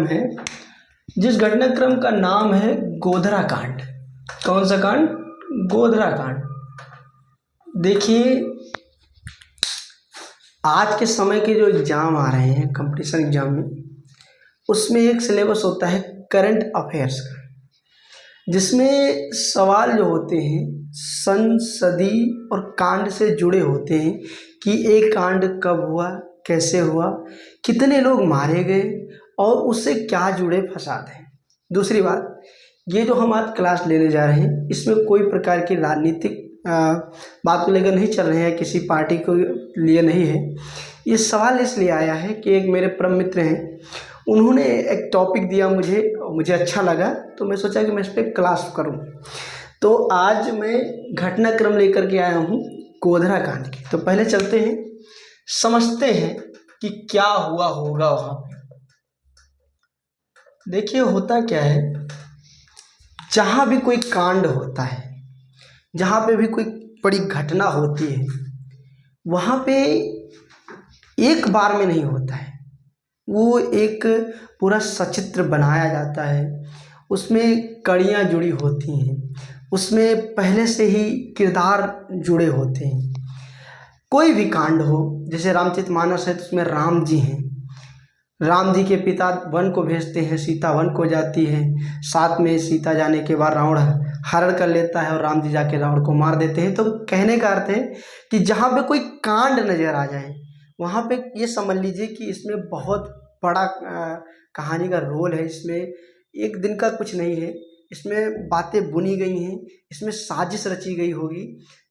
है जिस घटनाक्रम का नाम है गोधरा कांड। कौन सा कांड? गोधरा कांड। देखिए, आज के समय के जो एग्ज़ाम आ रहे हैं कंपटीशन एग्ज़ाम में, उसमें एक सिलेबस होता है करंट अफेयर्स का, जिसमें सवाल जो होते हैं संसदीय और कांड से जुड़े होते हैं कि एक कांड कब हुआ, कैसे हुआ, कितने लोग मारे गए और उससे क्या जुड़े फसाद हैं। दूसरी बात, ये जो हम आज क्लास लेने जा रहे हैं, इसमें कोई प्रकार की राजनीतिक बात को लेकर नहीं चल रहे हैं, किसी पार्टी को लिए नहीं है। ये सवाल इसलिए आया है कि एक मेरे परम मित्र हैं, उन्होंने एक टॉपिक दिया मुझे अच्छा लगा, तो मैं सोचा कि मैं इस पर क्लास करूं। तो आज मैं घटनाक्रम लेकर के आया हूं गोधरा कांड की। तो पहले चलते हैं, समझते हैं कि क्या हुआ होगा वहां पे। देखिए, होता क्या है, जहां भी कोई कांड होता है, जहां पे भी कोई बड़ी घटना होती है, वहां पे एक बार में नहीं होता है, वो एक पूरा सचित्र बनाया जाता है, उसमें कड़ियाँ जुड़ी होती हैं, उसमें पहले से ही किरदार जुड़े होते हैं। कोई भी कांड हो, जैसे रामचरितमानस है तो उसमें राम जी हैं, राम जी के पिता वन को भेजते हैं, सीता वन को जाती है, साथ में सीता जाने के बाद रावण हरण कर लेता है और राम जी जाके रावण को मार देते हैं। तो कहने का अर्थ है कि जहाँ पे कोई कांड नजर आ जाए, वहाँ पे ये समझ लीजिए कि इसमें बहुत बड़ा कहानी का रोल है। इसमें एक दिन का कुछ नहीं है, इसमें बातें बुनी गई हैं, इसमें साजिश रची गई होगी।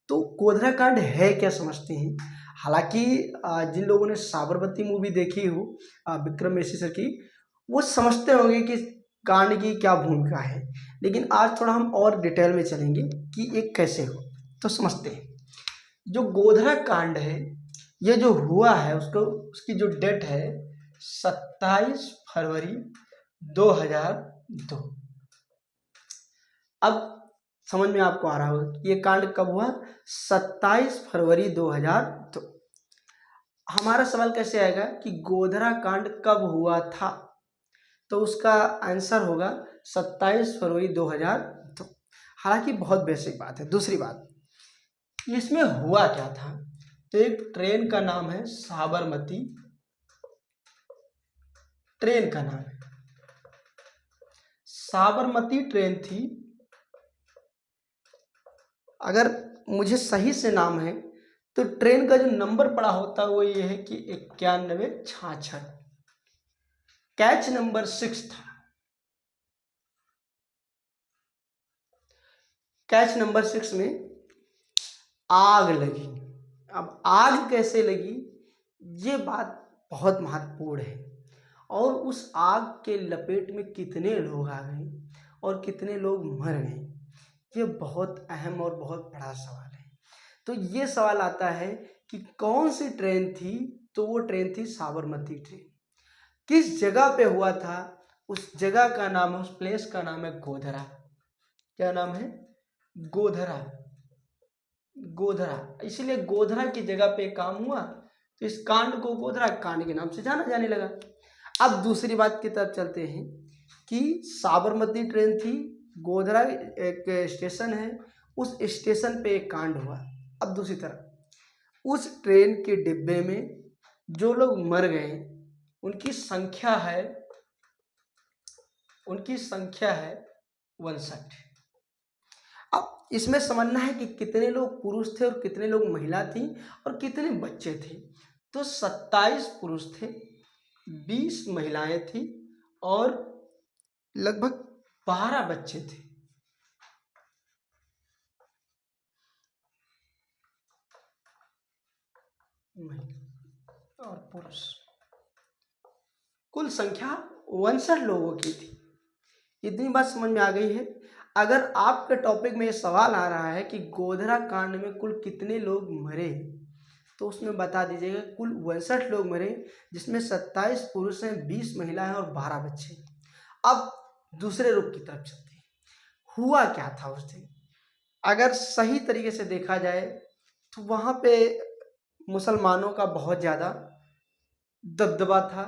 तो गोधरा कांड है क्या, समझते हैं। हालांकि जिन लोगों ने साबरमती मूवी देखी हो विक्रम मेसी सर की, वो समझते होंगे कि कांड की क्या भूमिका है, लेकिन आज थोड़ा हम और डिटेल में चलेंगे कि ये कैसे हो। तो समझते हैं, जो गोधरा कांड है, ये जो हुआ है उसकी जो डेट है 27 फरवरी 2002। अब समझ में आपको आ रहा होगा कि ये कांड कब हुआ, 27 फरवरी 2002। हमारा सवाल कैसे आएगा कि गोधरा कांड कब हुआ था, तो उसका आंसर होगा 27 फरवरी 2002। हालांकि बहुत बेसिक बात है। दूसरी बात, इसमें हुआ क्या था, तो एक ट्रेन का नाम है साबरमती, ट्रेन का नाम है साबरमती ट्रेन थी। अगर मुझे सही से नाम है तो ट्रेन का जो नंबर पड़ा होता है वो ये है कि 9166, कैच नंबर 6 था। कैच नंबर 6 में आग लगी। अब आग कैसे लगी, ये बात बहुत महत्वपूर्ण है, और उस आग के लपेट में कितने लोग आ गए और कितने लोग मर गए, ये बहुत अहम और बहुत बड़ा सवाल है। तो ये सवाल आता है कि कौन सी ट्रेन थी, तो वो ट्रेन थी साबरमती ट्रेन। किस जगह पे हुआ था, उस जगह का नाम, उस प्लेस का नाम है गोधरा। क्या नाम है? गोधरा। गोधरा, इसलिए गोधरा की जगह पे काम हुआ, तो इस कांड को गोधरा कांड के नाम से जाना जाने लगा। अब दूसरी बात की तरफ चलते हैं कि साबरमती ट्रेन थी, गोधरा एक स्टेशन है, उस स्टेशन पे एक कांड हुआ। अब दूसरी तरफ उस ट्रेन के डिब्बे में जो लोग मर गए उनकी संख्या है 59। अब इसमें समझना है कि कितने लोग पुरुष थे और कितने लोग महिला थी और कितने बच्चे थे। तो 27 पुरुष थे, 20 महिलाएं थी और लगभग 12 बच्चे थे। महिला और पुरुष, कुल संख्या 59 लोगों की थी। इतनी बात समझ में आ गई है। अगर आपके टॉपिक में ये सवाल आ रहा है कि गोधरा कांड में कुल कितने लोग मरे, तो उसमें बता दीजिएगा कुल 62 लोग मरे, जिसमें 27 पुरुष हैं, 20 महिलाएं और 12 बच्चे। अब दूसरे रुख की तरफ चलते हैं, हुआ क्या था उस दिन। अगर सही तरीके से देखा जाए तो वहाँ पे मुसलमानों का बहुत ज़्यादा दबदबा था,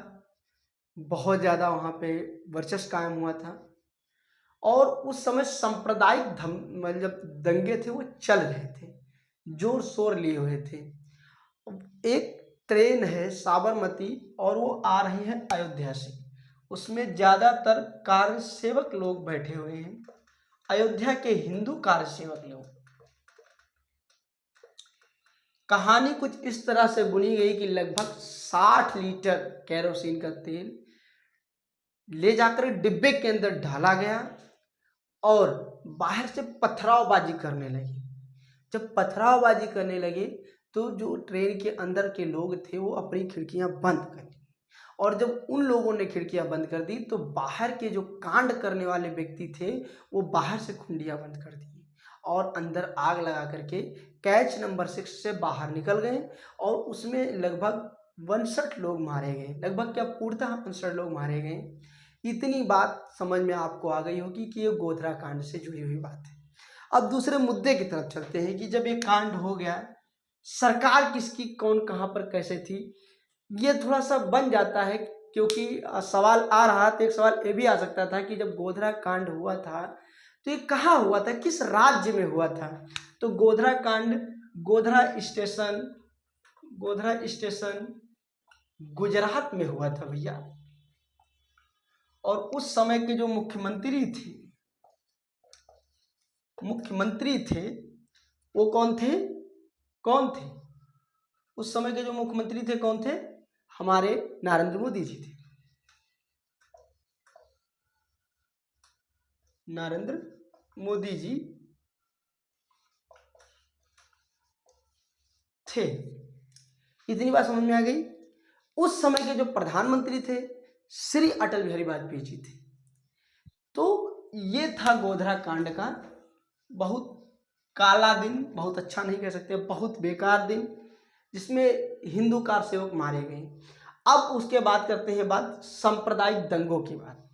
बहुत ज़्यादा वहाँ पे वर्चस्व कायम हुआ था। और उस समय सांप्रदायिक मतलब दंगे थे वो चल रहे थे, जोर शोर लिए हुए थे। एक ट्रेन है साबरमती और वो आ रही है अयोध्या से, उसमें ज़्यादातर कार्य सेवक लोग बैठे हुए हैं, अयोध्या के हिंदू कार्य सेवक लोग। कहानी कुछ इस तरह से बुनी गई कि लगभग 60 लीटर केरोसिन का तेल ले जाकर डिब्बे के अंदर डाला गया और बाहर से पथरावबाजी करने लगी। जब पथरावबाजी करने लगे तो जो ट्रेन के अंदर के लोग थे वो अपनी खिड़कियां बंद कर दी, और जब उन लोगों ने खिड़कियां बंद कर दी तो बाहर के जो कांड करने वाले व्यक्ति थे वो बाहर से खुंडियां बंद कर दी और अंदर आग लगा करके कैच नंबर 6 से बाहर निकल गए। और उसमें लगभग 62 लोग मारे गए, लगभग क्या पूर्णतः 62 लोग मारे गए। इतनी बात समझ में आपको आ गई होगी कि ये गोधरा कांड से जुड़ी हुई बात है। अब दूसरे मुद्दे की तरफ चलते हैं कि जब ये कांड हो गया, सरकार किसकी कौन कहाँ पर कैसे थी, ये थोड़ा सा बन जाता है। क्योंकि सवाल आ रहा था, एक सवाल ये भी आ सकता था कि जब गोधरा कांड हुआ था तो ये कहाँ हुआ था, किस राज्य में हुआ था। तो गोधरा कांड गोधरा स्टेशन गुजरात में हुआ था भैया। और उस समय के जो मुख्यमंत्री थे वो कौन थे उस समय के जो मुख्यमंत्री थे कौन थे, हमारे नरेंद्र मोदी जी थे। नरेंद्र मोदी जी थे। इतनी बात समझ में आ गई। उस समय के जो प्रधानमंत्री थे श्री अटल बिहारी वाजपेयी जी थे। तो ये था गोधरा कांड का बहुत काला दिन, बहुत अच्छा नहीं कह सकते, बहुत बेकार दिन, जिसमें हिंदू कार सेवक मारे गए। अब उसके बाद करते हैं बात सांप्रदायिक दंगों की बात।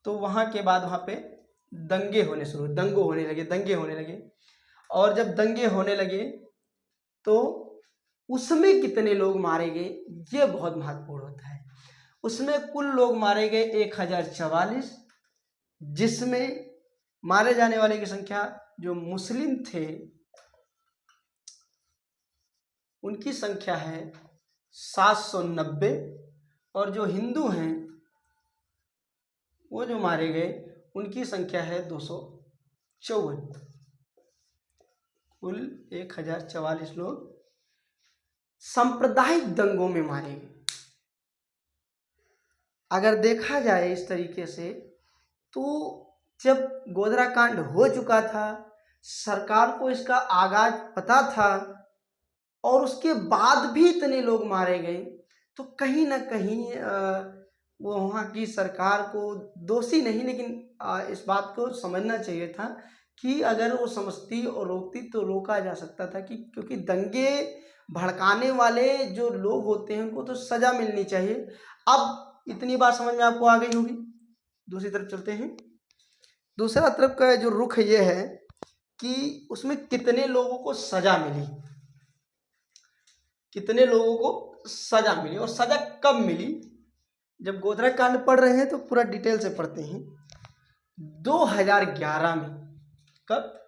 तो वहाँ के बाद वहाँ पे दंगे होने लगे। और जब दंगे होने लगे तो उसमें कितने लोग मारे गए ये बहुत महत्वपूर्ण होता है। उसमें कुल लोग मारे गए 1044, जिसमें मारे जाने वाले की संख्या जो मुस्लिम थे उनकी संख्या है 790, और जो हिंदू हैं वो जो मारे गए उनकी संख्या है 254। कुल 1044 लोग सांप्रदायिक दंगों में मारे गए। अगर देखा जाए इस तरीके से तो जब गोधरा कांड हो चुका था, सरकार को इसका आगाज पता था और उसके बाद भी इतने लोग मारे गए, तो कहीं ना कहीं वो वहाँ की सरकार को दोषी नहीं, लेकिन इस बात को समझना चाहिए था कि अगर वो समझती और रोकती तो रोका जा सकता था। कि क्योंकि दंगे भड़काने वाले जो लोग होते हैं उनको तो सजा मिलनी चाहिए। अब इतनी बात समझ में आपको आ गई होगी। दूसरी तरफ चलते हैं। दूसरा तरफ का जो रुख ये है कि उसमें कितने लोगों को सजा मिली, और सजा कब मिली। जब गोधरा कांड पढ़ रहे हैं तो पूरा डिटेल से पढ़ते हैं। 2011 में, कब,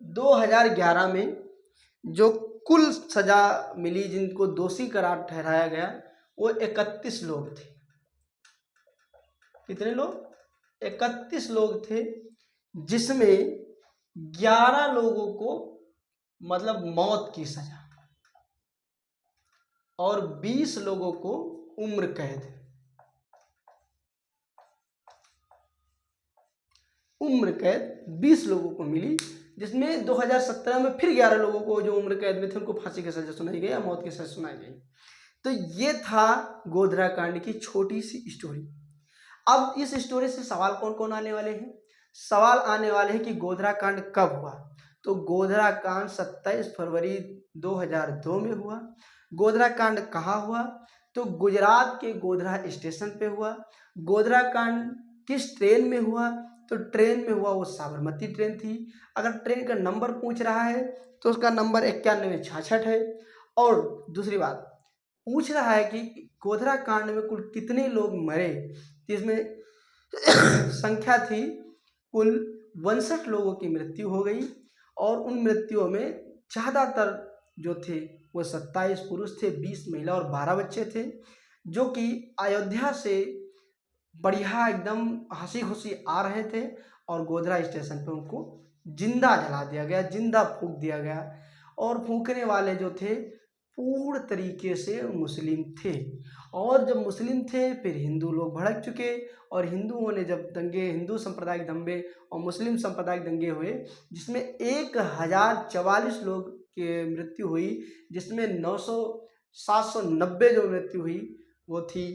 2011 में जो कुल सजा मिली, जिनको दोषी करार ठहराया गया, वो 31 लोग थे। कितने लोग? 31 लोग थे, जिसमें 11 लोगों को मतलब मौत की सजा और 20 लोगों को उम्र कैद। 20 लोगों को मिली, जिसमें 2017 में फिर 11 लोगों को जो उम्र कैद में थे उनको फांसी की सजा सुनाई गई या मौत की सजा सुनाई गई। तो ये था गोधरा कांड की छोटी सी स्टोरी। अब इस स्टोरी से सवाल कौन कौन आने वाले हैं? सवाल आने वाले हैं कि गोधरा कांड कब हुआ। तो गोधरा कांड 27 फरवरी 2002 में हुआ। गोधरा कांड कहाँ हुआ? तो गुजरात के गोधरा स्टेशन पे हुआ। गोधरा कांड किस ट्रेन में हुआ? तो ट्रेन में हुआ वो साबरमती ट्रेन थी। अगर ट्रेन का नंबर पूछ रहा है तो उसका नंबर 9166 है। और दूसरी बात, पूछ रहा है कि गोधरा कांड में कुल कितने लोग मरे। इसमें संख्या थी कुल 62 लोगों की मृत्यु हो गई, और उन मृत्युओं में ज़्यादातर जो थे वो 27 पुरुष थे, 20 महिला और 12 बच्चे थे, जो कि अयोध्या से बढ़िया एकदम हंसी खुशी आ रहे थे, और गोधरा स्टेशन पे उनको जिंदा जला दिया गया, जिंदा फूंक दिया गया। और फूंकने वाले जो थे पूर्ण तरीके से मुस्लिम थे, और जब मुस्लिम थे फिर हिंदू लोग भड़क चुके, और हिंदुओं ने जब दंगे, हिंदू सांप्रदायिक दंगे और मुस्लिम सांप्रदायिक दंगे हुए, जिसमें 1044 लोग की मृत्यु हुई, जिसमें 790 जो मृत्यु हुई वो थी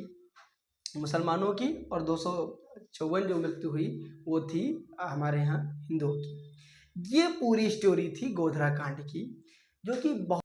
मुसलमानों की, और 254 जो मृत्यु हुई वो थी हमारे यहाँ हिंदुओं की। ये पूरी स्टोरी थी गोधरा कांड की, जो कि बहुत